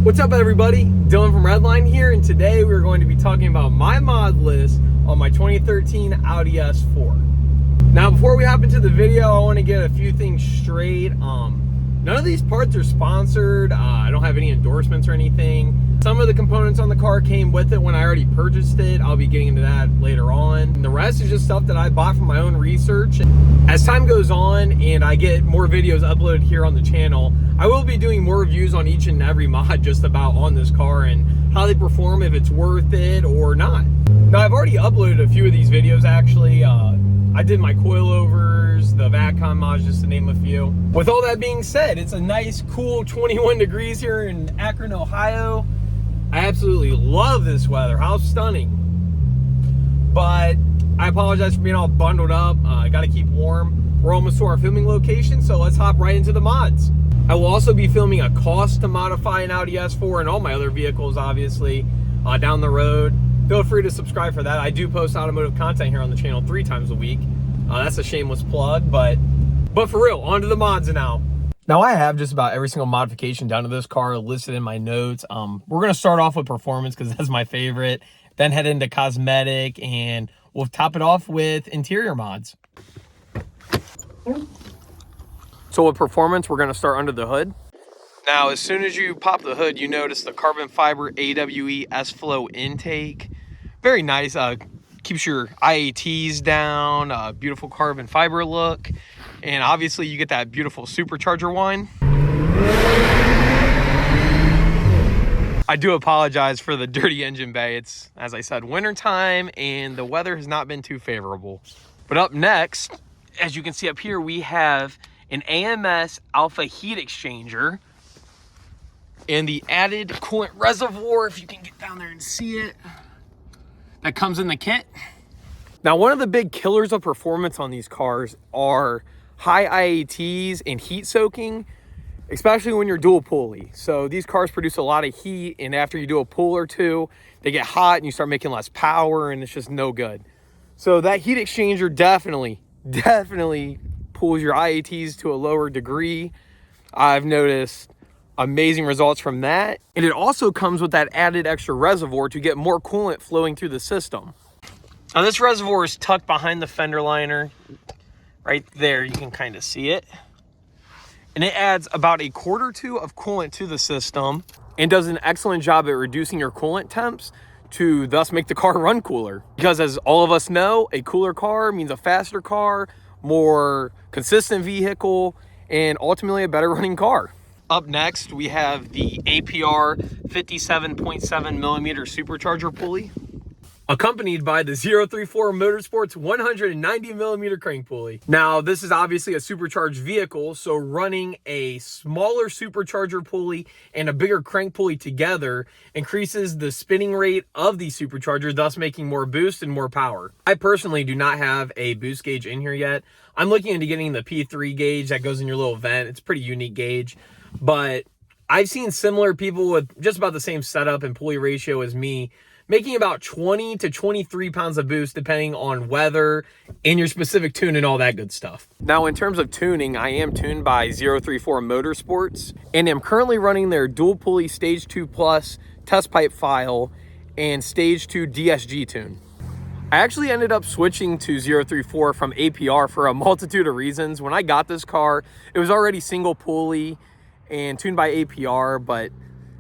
What's up, everybody? Dylan from Redline here, and today we're going to be talking about my mod list on my 2013 Audi S4. Now, before we hop into the video, I want to get a few things straight. None of these parts are sponsored. I don't have any endorsements or anything. Some of the components on the car came with it when I already purchased it. I'll be getting into that later on. And the rest is just stuff that I bought from my own research. As time goes on and I get more videos uploaded here on the channel, I will be doing more reviews on each and every mod just about on this car and how they perform, if it's worth it or not. Now, I've already uploaded a few of these videos actually. I did my coilovers, the VATCOM mods, just to name a few. With all that being said, it's a nice, cool 21 degrees here in Akron, Ohio. I absolutely love this weather. How stunning. But I apologize for being all bundled up. I gotta keep warm. We're almost to our filming location, so let's hop right into the mods. I will also be filming a cost to modify an Audi S4 and all my other vehicles, obviously, down the road. Feel free to subscribe for that. I do post automotive content here on the channel 3 times a week. That's a shameless plug, but for real, on to the mods now. Now, I have just about every single modification down to this car listed in my notes. We're gonna start off with performance because that's my favorite, then head into cosmetic, and we'll top it off with interior mods. So with performance, we're gonna start under the hood. Now, as soon as you pop the hood, you notice the carbon fiber AWE S-Flow intake. Very nice, keeps your IATs down, beautiful carbon fiber look. And obviously you get that beautiful supercharger whine. I do apologize for the dirty engine bay. It's, as I said, wintertime and the weather has not been too favorable. But up next, as you can see up here, we have an AMS alpha heat exchanger and the added coolant reservoir, if you can get down there and see it, that comes in the kit. Now, one of the big killers of performance on these cars are high IATs and heat soaking, especially when you're dual pulley. So these cars produce a lot of heat, and after you do a pull or two, they get hot and you start making less power, and it's just no good. So that heat exchanger definitely pulls your IATs to a lower degree. I've noticed amazing results from that. And it also comes with that added extra reservoir to get more coolant flowing through the system. Now, this reservoir is tucked behind the fender liner. Right there, you can kind of see it. And it adds about a quart or two of coolant to the system and does an excellent job at reducing your coolant temps to thus make the car run cooler. Because as all of us know, a cooler car means a faster car, more consistent vehicle, and ultimately a better running car. Up next, we have the APR 57.7 millimeter supercharger pulley, accompanied by the 034 Motorsports 190 millimeter crank pulley. Now, this is obviously a supercharged vehicle, so running a smaller supercharger pulley and a bigger crank pulley together increases the spinning rate of the supercharger, thus making more boost and more power. I personally do not have a boost gauge in here yet. I'm looking into getting the P3 gauge that goes in your little vent. It's a pretty unique gauge, but I've seen similar people with just about the same setup and pulley ratio as me making about 20 to 23 pounds of boost depending on weather and your specific tune and all that good stuff. Now, in terms of tuning, I am tuned by 034 Motorsports and am currently running their dual pulley Stage 2 Plus test pipe file and Stage 2 DSG tune. I actually ended up switching to 034 from APR for a multitude of reasons. When I got this car, it was already single pulley and tuned by APR, but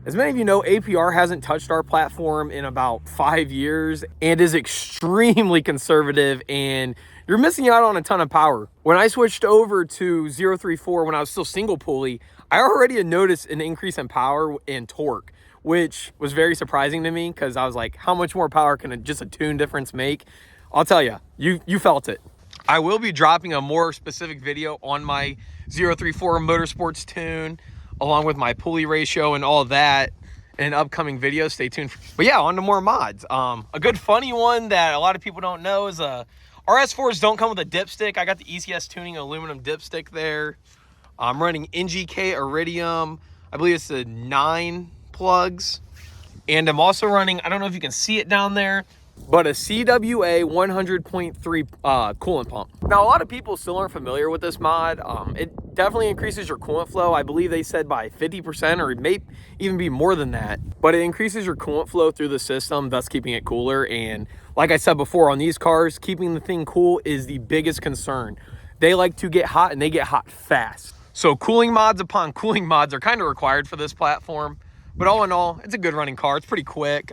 as many of you know, APR hasn't touched our platform in about 5 years and is extremely conservative, and you're missing out on a ton of power. When I switched over to 034 when I was still single pulley, I already had noticed an increase in power and torque, which was very surprising to me because I was like, how much more power can just a tune difference make? I'll tell you, you felt it. I will be dropping a more specific video on my 034 Motorsports tune, along with my pulley ratio and all of that in an upcoming video. Stay tuned. But yeah, on to more mods. A good funny one that a lot of people don't know is our S4s don't come with a dipstick. I got the ECS Tuning aluminum dipstick there. I'm running NGK Iridium. I believe it's the 9 plugs. And I'm also running, I don't know if you can see it down there, but a CWA 100.3 coolant pump. Now, a lot of people still aren't familiar with this mod. definitely increases your coolant flow. I believe they said by 50%, or it may even be more than that. But it increases your coolant flow through the system, thus keeping it cooler. And like I said before, on these cars, keeping the thing cool is the biggest concern. They like to get hot, and they get hot fast. So cooling mods upon cooling mods are kind of required for this platform. But all in all, it's a good running car. It's pretty quick.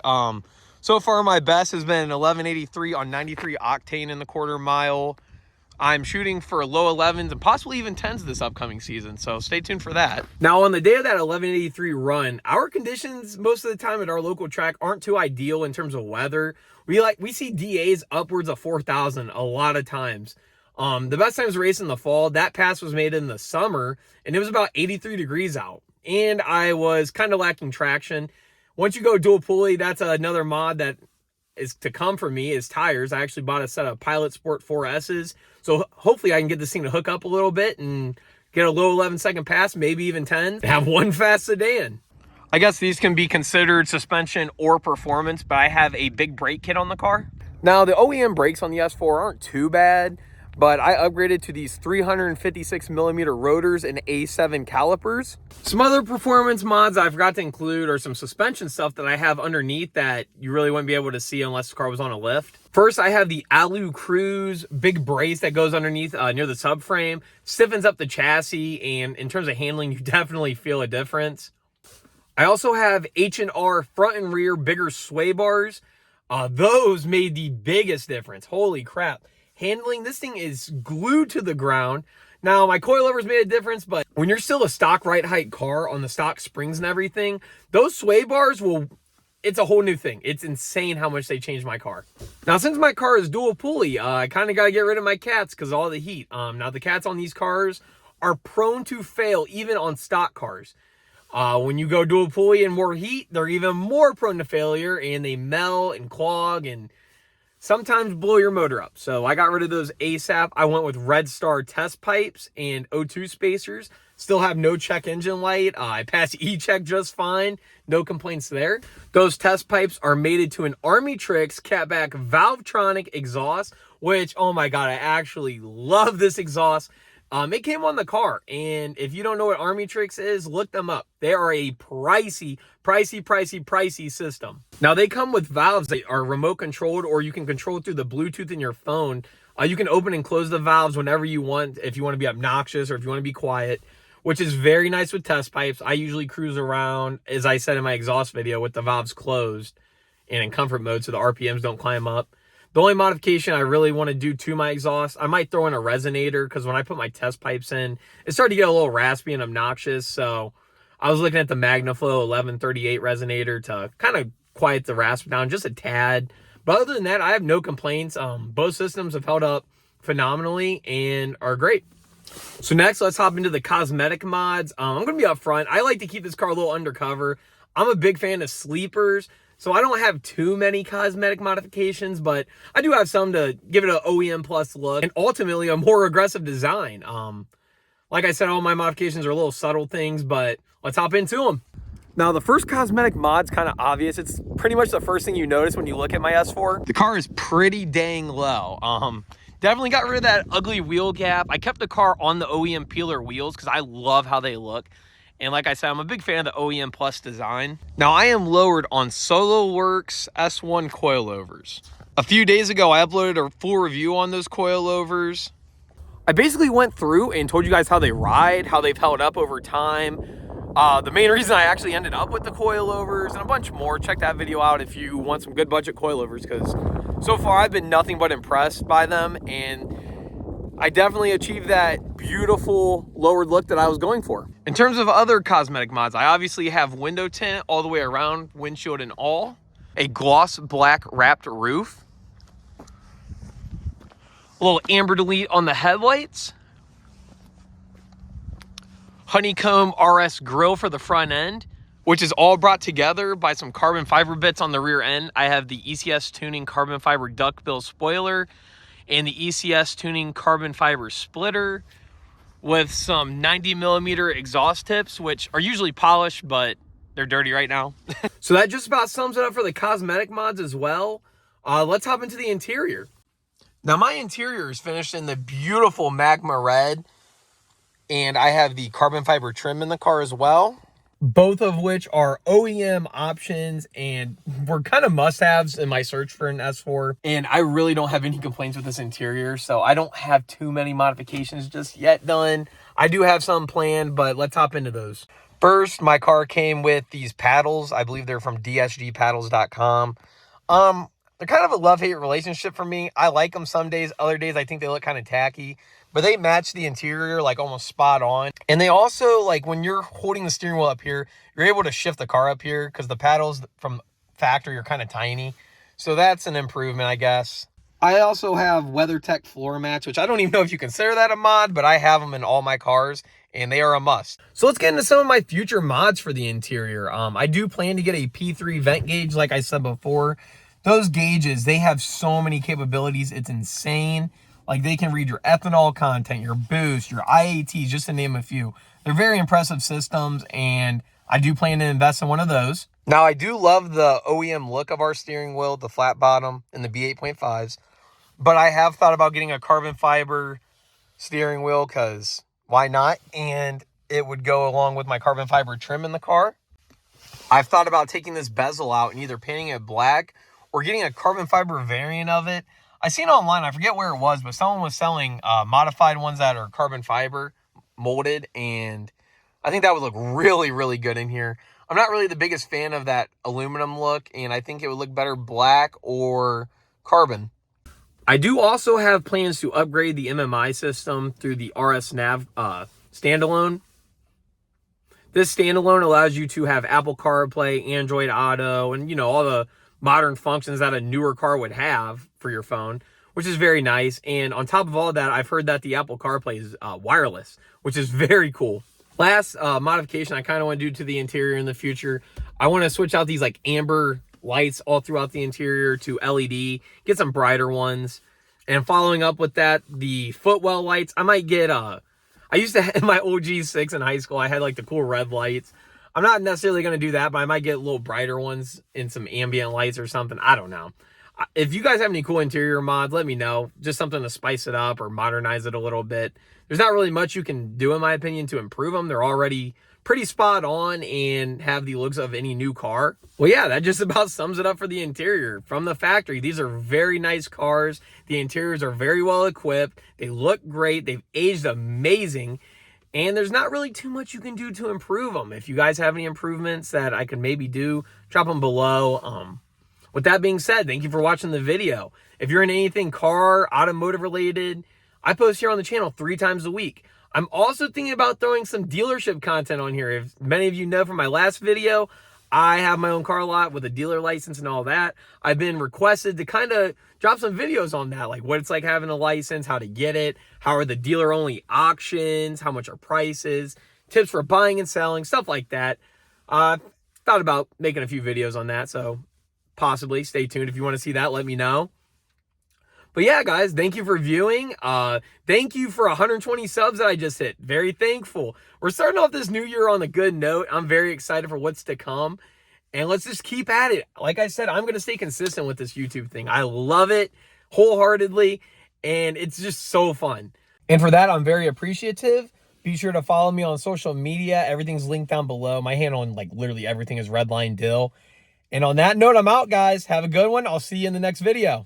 So far, my best has been 1183 on 93 octane in the quarter mile. I'm shooting for low 11s and possibly even 10s this upcoming season, so stay tuned for that. Now, on the day of that 1183 run, our conditions most of the time at our local track aren't too ideal in terms of weather. We see DAs upwards of 4,000 a lot of times. The best times to race in the fall. That pass was made in the summer, and it was about 83 degrees out, and I was kind of lacking traction. Once you go dual pulley, that's another mod that is to come for me, is tires. I actually bought a set of Pilot Sport 4S's, so hopefully I can get this thing to hook up a little bit and get a low 11-second pass, maybe even 10, and have one fast sedan. I guess these can be considered suspension or performance, but I have a big brake kit on the car. Now, the OEM brakes on the S4 aren't too bad, but I upgraded to these 356 millimeter rotors and A7 calipers. Some other performance mods I forgot to include are some suspension stuff that I have underneath that you really wouldn't be able to see unless the car was on a lift. First, I have the Alu Cruise big brace that goes underneath near the subframe, stiffens up the chassis, and in terms of handling, you definitely feel a difference. I also have H&R front and rear bigger sway bars. Those made the biggest difference. Holy crap. Handling, this thing is glued to the ground. Now, my coilovers made a difference, but when you're still a stock right height car on the stock springs and everything, those sway bars it's a whole new thing. It's insane how much they changed my car. Now, since my car is dual pulley, I kind of got to get rid of my cats because of all the heat. Now, the cats on these cars are prone to fail even on stock cars. When you go dual pulley and more heat, they're even more prone to failure, and they melt and clog and sometimes blow your motor up. So I got rid of those ASAP. I went with Red Star test pipes and O2 spacers. Still have no check engine light. I passed E-check just fine. No complaints there. Those test pipes are mated to an Army Tricks catback Valvetronic exhaust, which, oh my God, I actually love this exhaust. It came on the car, and if you don't know what Army Tricks is, look them up. They are a pricey system. Now, they come with valves that are remote controlled, or you can control it through the Bluetooth in your phone. You can open and close the valves whenever you want, if you want to be obnoxious or if you want to be quiet, which is very nice with test pipes. I usually cruise around, as I said in my exhaust video, with the valves closed and in comfort mode so the RPMs don't climb up. The only modification I really want to do to my exhaust, I might throw in a resonator, because when I put my test pipes in, it started to get a little raspy and obnoxious. So I was looking at the MagnaFlow 1138 resonator to kind of quiet the rasp down just a tad. But other than that, I have no complaints. Both systems have held up phenomenally and are great. So next, let's hop into the cosmetic mods. I'm going to be upfront. I like to keep this car a little undercover. I'm a big fan of sleepers, so I don't have too many cosmetic modifications, but I do have some to give it an OEM plus look and ultimately a more aggressive design. Like I said, all my modifications are little subtle things, but let's hop into them. Now, the first cosmetic mod's kind of obvious. It's pretty much the first thing you notice when you look at my S4. The car is pretty dang low. Definitely got rid of that ugly wheel gap. I kept the car on the OEM peeler wheels because I love how they look. And like I said, I'm a big fan of the OEM Plus design. Now, I am lowered on SoloWorks S1 coilovers. A few days ago, I uploaded a full review on those coilovers. I basically went through and told you guys how they ride, how they've held up over time. The main reason I actually ended up with the coilovers and a bunch more. Check that video out if you want some good budget coilovers, because so far I've been nothing but impressed by them, and I definitely achieved that beautiful lowered look that I was going for. In terms of other cosmetic mods, I obviously have window tint all the way around, windshield and all, a gloss black wrapped roof, a little amber delete on the headlights, honeycomb RS grille for the front end, which is all brought together by some carbon fiber bits on the rear end. I have the ECS Tuning carbon fiber duckbill spoiler and the ECS Tuning carbon fiber splitter with some 90 millimeter exhaust tips, which are usually polished, but they're dirty right now. So that just about sums it up for the cosmetic mods as well. Let's hop into the interior. Now, my interior is finished in the beautiful magma red. And I have the carbon fiber trim in the car as well. Both of which are OEM options and were kind of must-haves in my search for an S4. And I really don't have any complaints with this interior, so I don't have too many modifications just yet done. I do have some planned, but let's hop into those. First, my car came with these paddles. I believe they're from dsgpaddles.com. They're kind of a love-hate relationship for me. I like them some days. Other days, I think they look kind of tacky. But they match the interior like almost spot on. And they also, like when you're holding the steering wheel up here, you're able to shift the car up here because the paddles from factory are kind of tiny. So that's an improvement, I guess. I also have WeatherTech floor mats, which I don't even know if you consider that a mod, but I have them in all my cars and they are a must. So let's get into some of my future mods for the interior. I do plan to get a P3 vent gauge, like I said before. Those gauges, they have so many capabilities. It's insane. Like they can read your ethanol content, your boost, your IATs, just to name a few. They're very impressive systems, and I do plan to invest in one of those. Now, I do love the OEM look of our steering wheel, the flat bottom and the B8.5s, but I have thought about getting a carbon fiber steering wheel because why not? And it would go along with my carbon fiber trim in the car. I've thought about taking this bezel out and either painting it black or getting a carbon fiber variant of it. I seen online, I forget where it was, but someone was selling modified ones that are carbon fiber molded, and I think that would look really, really good in here. I'm not really the biggest fan of that aluminum look, and I think it would look better black or carbon. I do also have plans to upgrade the MMI system through the RS Nav standalone. This standalone allows you to have Apple CarPlay, Android Auto, and, you know, all the modern functions that a newer car would have for your phone, which is very nice. And on top of all that, I've heard that the Apple CarPlay is wireless, which is very cool. Last modification I kind of want to do to the interior in the future, I want to switch out these like amber lights all throughout the interior to LED, get some brighter ones. And following up with that, the footwell lights, I might get I used to have my OG 6 in high school. I had like the cool red lights. I'm not necessarily going to do that, but I might get a little brighter ones in some ambient lights or something. I don't know. If you guys have any cool interior mods, let me know. Just something to spice it up or modernize it a little bit. There's not really much you can do, in my opinion, to improve them. They're already pretty spot on and have the looks of any new car. Well, yeah, that just about sums it up for the interior. From the factory, these are very nice cars. The interiors are very well equipped. They look great. They've aged amazing. And there's not really too much you can do to improve them. If you guys have any improvements that I could maybe do, drop them below. With that being said, thank you for watching the video. If you're in anything car, automotive related, I post here on the channel 3 times a week. I'm also thinking about throwing some dealership content on here. If many of you know from my last video, I have my own car lot with a dealer license and all that. I've been requested to kind of drop some videos on that, like what it's like having a license, how to get it, how are the dealer-only auctions, how much are prices, tips for buying and selling, stuff like that. Thought about making a few videos on that, so possibly stay tuned. If you want to see that, let me know. But yeah, guys, thank you for viewing. Thank you for 120 subs that I just hit. Very thankful. We're starting off this new year on a good note. I'm very excited for what's to come. And let's just keep at it. Like I said, I'm going to stay consistent with this YouTube thing. I love it wholeheartedly, and it's just so fun. And for that, I'm very appreciative. Be sure to follow me on social media. Everything's linked down below. My handle on like literally everything is Redline Dill. And on that note, I'm out, guys. Have a good one. I'll see you in the next video.